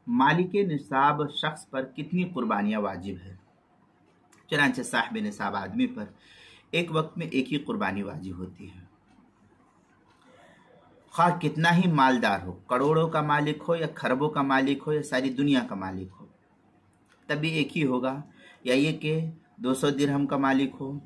मालिक निसाब शख्स पर कितनी कुर्बानियाँ वाजिब है। चनांचे साहिब निसाब आदमी पर एक वक्त में एक ही कुर्बानी वाजिब होती है। खा कितना ही मालदार हो, करोड़ों का मालिक हो या खरबों का मालिक हो या सारी दुनिया का मालिक हो, तब भी एक ही होगा। या ये कि 200 दिरहम का मालिक हो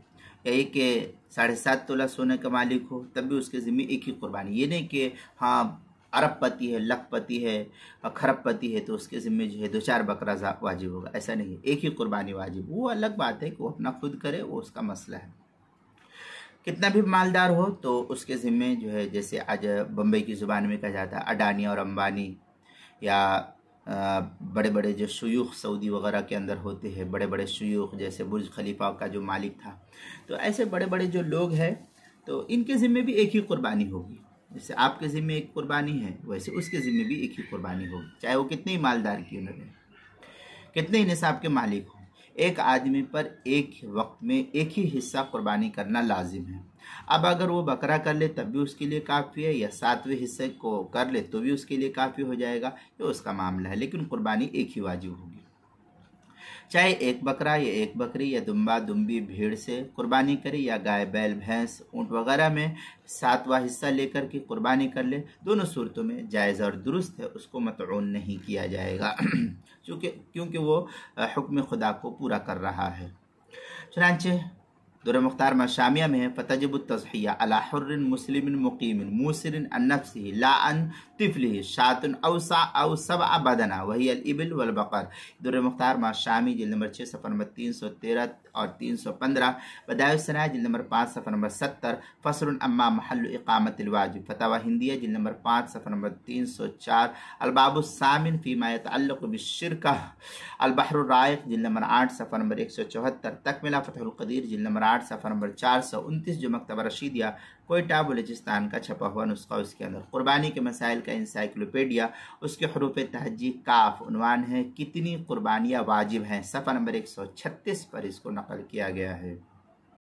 या ये कि 7.5 तोला सोने का मालिक हो, तब भी उसके ज़िम्मे एक ही कुर्बानी। ये नहीं कि हाँ अरबपति है, लखपति है, खरबपति है तो उसके ज़िम्मे जो है 2-4 बकरा वाजिब होगा, ऐसा नहीं है। एक ही कुर्बानी वाजिब। वो अलग बात है कि वो अपना खुद करे, वो उसका मसला है। कितना भी मालदार हो तो उसके ज़िम्मे जो है, जैसे आज बम्बई की ज़ुबान में कहा जाता है अडानी और अंबानी, या बड़े बड़े जो शयूख सऊदी वगैरह के अंदर होते हैं, बड़े बड़े शयूख, जैसे बुर्ज खलीफा का जो मालिक था, तो ऐसे बड़े बड़े जो लोग हैं तो इनके ज़िम्मे भी एक ही कुर्बानी होगी। जैसे आपके ज़िम्मे एक कुर्बानी है, वैसे उसके ज़िम्मे भी एक ही कुर्बानी होगी, चाहे वो कितने ही मालदार क्यों न रहे, कितने ही निसाब के मालिक हो। एक आदमी पर एक वक्त में एक ही हिस्सा कुर्बानी करना लाजिम है। अब अगर वो बकरा कर ले तब भी उसके लिए काफ़ी है, या 7वें हिस्से को कर ले तो भी उसके लिए काफ़ी हो जाएगा, ये उसका मामला है। लेकिन कुर्बानी एक ही वाजिब होगी, चाहे एक बकरा या एक बकरी या दुम्बा दुम्बी भेड़ से कुर्बानी करे, या गाय बैल भैंस ऊँट वगैरह में 7वां हिस्सा लेकर के कुर्बानी कर ले। दोनों सूरतों में जायज़ और दुरुस्त है, उसको मतऊन नहीं किया जाएगा क्योंकि वो हुक्म खुदा को पूरा कर रहा है। चनांचे दुर मुख्तार मशामिया में है, फ़तजिबु तज़हिया अला हुर्रिन मुस्लिमिन मुकीमिन मूसिरिन अन नफ्सिही ला अन तिफलिही शातुन अव सबअ बदना वही अल इबिल वल बकर। दुर मुख्तार मशामी जिल्द नंबर 6 सफ़ा नंबर 313 और 315, बदाइउस सनाया जिल्द नंबर 5 सफ़ा नंबर 70, फसरुन अम्मा महल्लु इक़ामतिल वाजिब, फतावा हिंदिया जिल्द नंबर 5 सफ़ा नंबर 304, अलबाबुस सामिन फ़ीमा यतअल्लक़ु बिश्शिरका, अल बहरुर राइक़ जिल्द नंबर 8 सफ़ा नंबर 174, तकमिला फ़तहुल क़दीर जिल्द नंबर 8 सफ़ा नंबर 429, जो मकतबा रशीदिया कोयटा बलूचिस्तान का छपा हुआ नुस्खा, उसके अंदर कुर्बानी के मसाइल का इंसाइक्लोपीडिया, उसके हरूफ तहजी काफ उन्वान है कितनी कुर्बानियाँ वाजिब हैं, सफ़ा नंबर 136 पर इसको नकल किया गया है।